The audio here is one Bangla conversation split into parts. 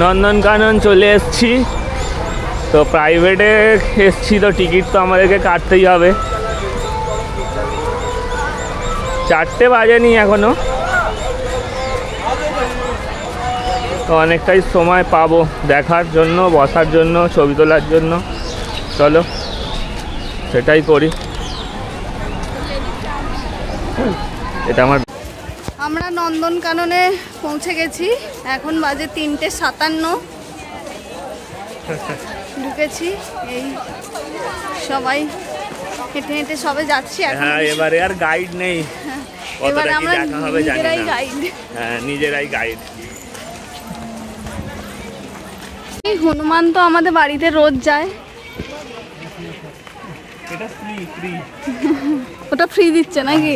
নন্দনকানন চলে এসেছি। তো প্রাইভেটে এসেছি, তো টিকিট তো আমাদেরকে কাটতেই হবে। 4টে বাজেনি এখনো, তো অনেকটাই সময় পাবো দেখার জন্য, বসার জন্য, ছবি তোলার জন্য। চলো সেটাই করি। এটা আমরা নন্দনকাননে পৌঁছে গেছি। এখন বাজে 3:57। ঢুকেছি, এই সবাই হেঁটে হেঁটে সবাই যাচ্ছি। হ্যাঁ, এবারে আর গাইড নেই, এবারে আমরা নিজেরাই গাইড। হ্যাঁ, নিজেরাই গাইড। হনুমান তো আমাদের বাড়িতে রোজ যায়। ওটা ফ্রি দিচ্ছে নাকি?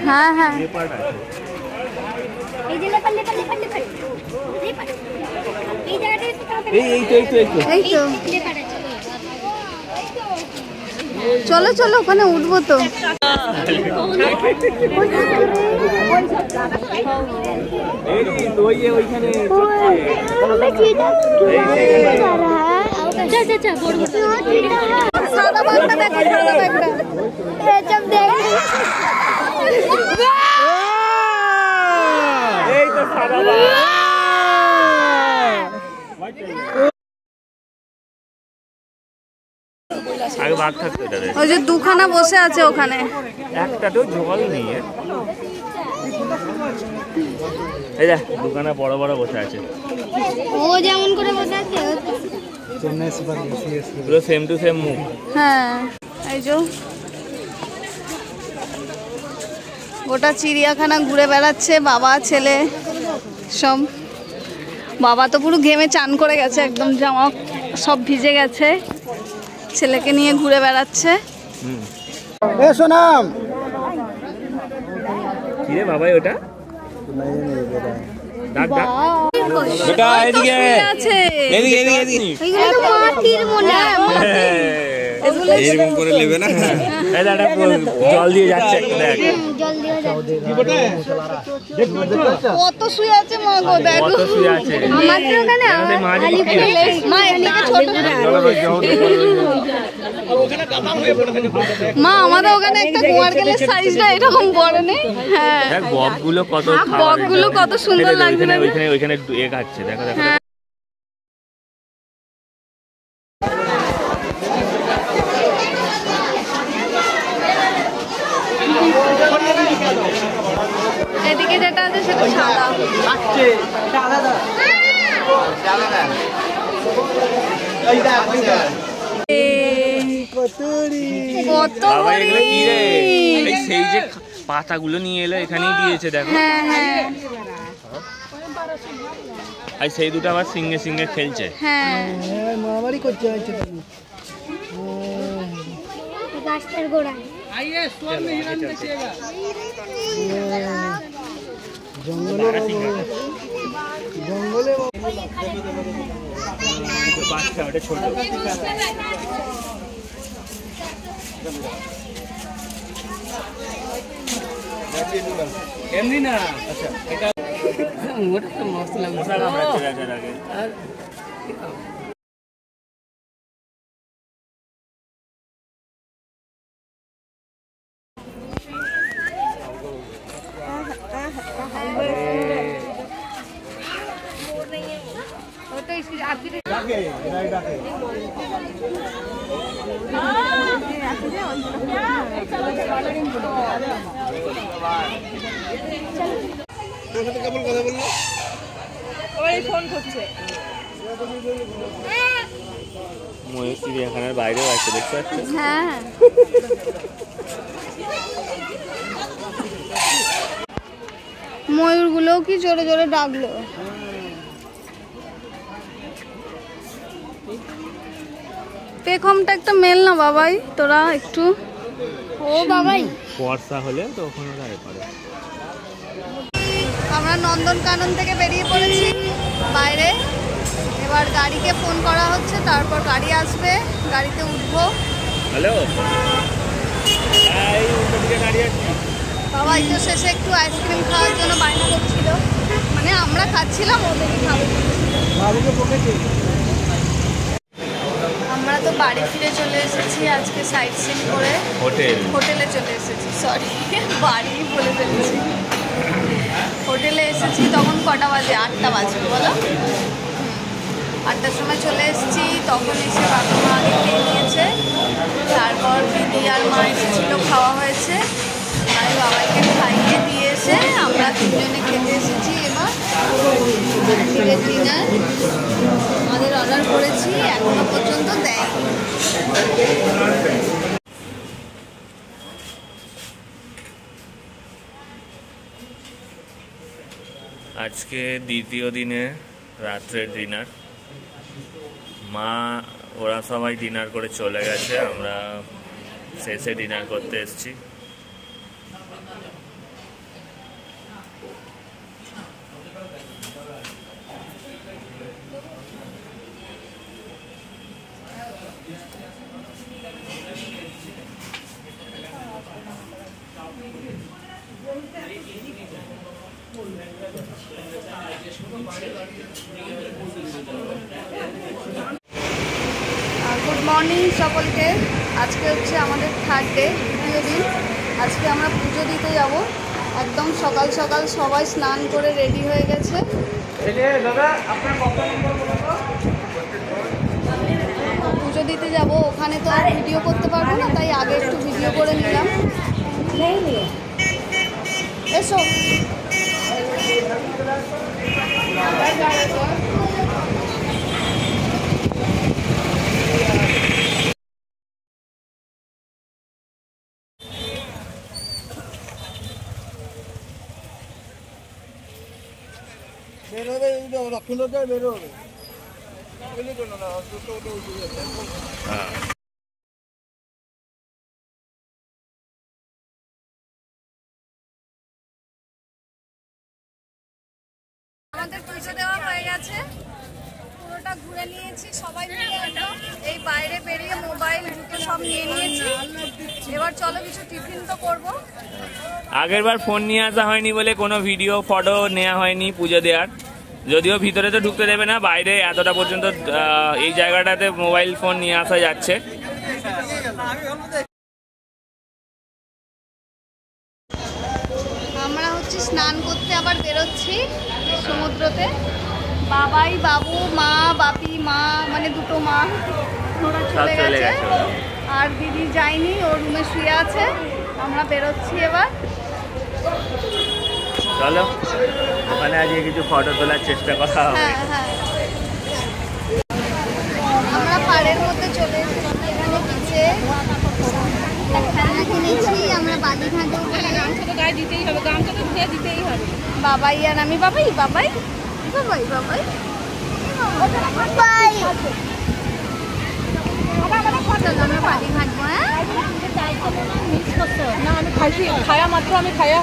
হ্যাঁ হ্যাঁ, চলো চলো ওখানে উঠবো তো। সাদা বাঘটা দেখো, সাদা বাঘটা। এই তো সাদা বাঘ। আগে বাঘ থাকতো এটাতে। ওই যে দুখানা বসে আছে ওখানে, একটাতেও জল নেই। এই দেখ দুখানা বড় বড় বসে আছে। ও যেমন করে বসে আছে পুরো সেম টু সেম মুখ। হ্যাঁ, এই যে গোটা চিড়িয়াখানা ঘুরে বেড়াচ্ছে বাবা ছেলে সব। বাবা তো পুরো ঘেমে চান করে গেছে, একদম জামা সব ভিজে গেছে। ছেলেকে নিয়ে ঘুরে বেড়াচ্ছে। সোনাম কি রে বাবা ওটা? জল দিয়ে যাচ্ছে, কত শুয়ে আছে মা গো, দেখো শুয়ে আছে। মা আমাদের ওখানে একটা কুমার গেলের সাইজটা এরকম বড় নেই। হ্যাঁ, বকগুলো কত, বকগুলো কত সুন্দর লাগছে। ওইখানে এ খাচ্ছে, দেখো দেখো। এদিকে যেটা আছে সেটা সাদা। সেই যে পাতাগুলো নিয়ে এলো এখানেই দিয়েছে, দেখো। আর সেই দুটো আবার সিঙ্গে সিঙ্গে খেলছে। হ্যাঁ, মারামারি করছে। গাছটার গোড়ায় জঙ্গলে বাচ্চা, ওটা ছোট। এমনি না, আচ্ছা এটা ওটা তো মস্ত লাগছে। আর কেমন কথা বললো, ফোন করছে। ময়ূর চিড়িয়াখানার বাইরেও আছে, দেখতে পাচ্ছি। হ্যাঁ, ময়ূরগুলো কি জোরে জোরে ডাকলো। পেখমটা একটা মেল না বাবাই, তোরা একটু। ও বাবাই, বর্ষা হলে তখন ওরা করে। আমরা নন্দনকানন থেকে বেরিয়ে পড়েছি বাইরে। এবার গাড়িকে ফোন করা হচ্ছে, তারপর গাড়ি আসবে, গাড়িতে উঠবো। হ্যালো, বাবাই তো শেষে একটু আইসক্রিম খাওয়ার জন্য বায়না করছিল, মানে আমরা খাচ্ছিলাম, ওদেরকে খাবে। আমরা তো বাড়ি ফিরে চলে এসেছি আজকে সাইট সিন করে, হোটেলে চলে এসেছি, সরি বাড়ি বলে ফেলেছি। হোটেলে এসেছি তখন কটা বাজে, 8টা বাজে বলো, 8টার সময় চলে এসেছি। তখন এসে বাবা মা আগে খেয়ে নিয়েছে, তারপর দিদি আর মা এসেছিলো, খাওয়া হয়েছে। আমি বাবাইকে খাইয়ে দিয়ে এসে আমরা তিনজনে খেতে এসেছি। এবার ডিনার আমাদের অর্ডার করেছি, এখনো পর্যন্ত দেয়নি। আজকে দ্বিতীয় দিনে রাত্রের ডিনার। মা ওরা সবাই ডিনার করে চলে গেছে, আমরা শেষে ডিনার করতে এসেছি। গুড মর্নিং সকলকে। আজকে হচ্ছে আমাদের 3rd ডে, দ্বিতীয় দিন। আজকে আমরা পুজো দিতে যাব। একদম সকাল সকাল সবাই স্নান করে রেডি হয়ে গেছে। পুজো দিতে যাব, ওখানে তো আর ভিডিও করতে পারবো না, তাই আগে একটু ভিডিও করে নিলাম। এসো বেরোবে, লক্ষ্মীনগর বেরোবে। আমাদের পুজো দেওয়া হয়ে গেছে, পুরোটা ঘুরে নিয়েছি সবাই মিলে একদম। এই বাইরে বেরিয়ে মোবাইল জুতো সব নিয়ে নিয়েছি। এবার চলো কিছু টিফিন তো করবো। আগের বার ফোন নিয়ে আসা হয়নি বলে কোনো ভিডিও ফটো নেওয়া হয়নি পুজো দেওয়ার। যদিও ভিতরে তো ঢুকতে দেবে না, বাইরে এতটা পর্যন্ত এই জায়গাটাতে মোবাইল ফোন নিয়ে আসা যাচ্ছে। আমরা হচ্ছে স্নান করতে আবার বেরোচ্ছি সমুদ্রতে। বাবাই, বাবু, মা, বাপি, মা মানে দুটো মা, ওরা চলে গেছে। আর দিদি যায়নি, ওর রুমে শুয়ে আছে। আমরা বেরোচ্ছি এবার। চলো ওখানে আজকে কিছু ফটো তোলার চেষ্টা করা হবে। হ্যাঁ, আমরা পাড়ের মধ্যে চলে এসেছি। এখানে পিছে খেলনা কিনেছি। আমরা বালিঘাটে গায়ে দিতেই হবে, গামছা তো ধুয়ে দিতেই হবে। বাবাই আর আমি, বাবাই বাবাই বাবাই বাবাই বাবাই আমরা বালি ঘাটবো। হ্যাঁ না, আমি খাইছি, খায়া মাত্র আমি খায়া।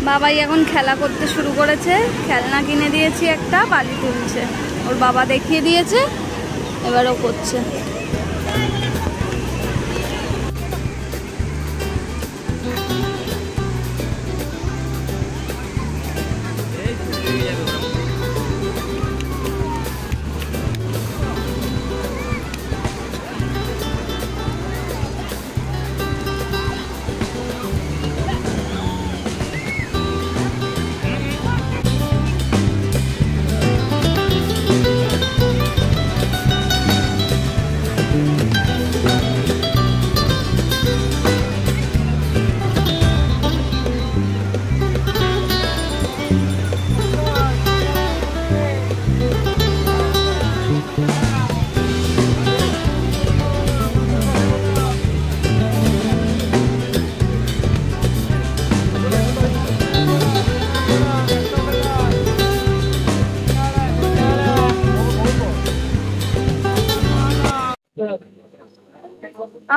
বাবাই এখন খেলা করতে শুরু করেছে। খেলনা কিনে দিয়েছি একটা, বালি তুলছে। ওর বাবা দেখিয়ে দিয়েছে, এবার ও করছে।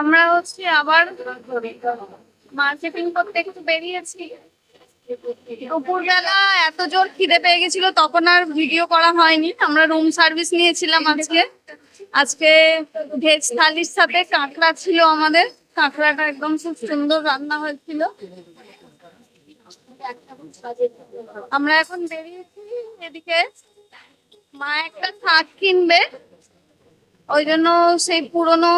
আমরা হচ্ছে আবার মার্কেটিং করতে একটু বেরিয়েছি। দুপুরবেলা এত জোর খিদে পেয়ে গেছিল, তখন আর ভিডিও করা হয়নি। আমরা রুম সার্ভিস নিয়েছিলাম আজকে। আজকে ভেজ থালির সাথে কাঁকড়া ছিল আমাদের। কাঁকড়াটা একদম খুব সুন্দর রান্না হয়েছিল। আমরা এখন বেরিয়েছি এদিকে। মা একটা শাক কিনবে, ওই জন্য সেই পুরনো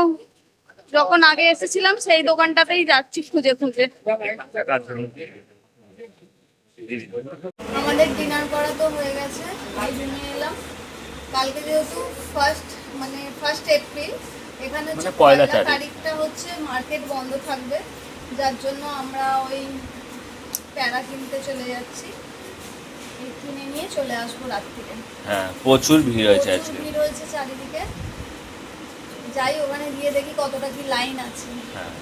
যখন আগে এসেছিলাম সেই দোকানটাতেই যাচ্ছি খুঁজে খুঁজে। আমাদের ডিনার করা তো হয়ে গেছে, এই জন্য এলাম। কালকে যেহেতু ফার্স্ট এপ্রিল, এখানে হচ্ছে পয়লা তারিখটা হচ্ছে মার্কেট বন্ধ থাকবে, যার জন্য আমরা ওই প্যারা কিনতে চলে যাচ্ছি। কিনে নিয়ে চলে আসবো রাত্রিরে। হ্যাঁ, প্রচুর ভিড় হয়েছে আজকে। ভিড় হয়েছে চারিদিকে। যাই ওখানে গিয়ে দেখি কতটা কি লাইন আছে। হ্যাঁ।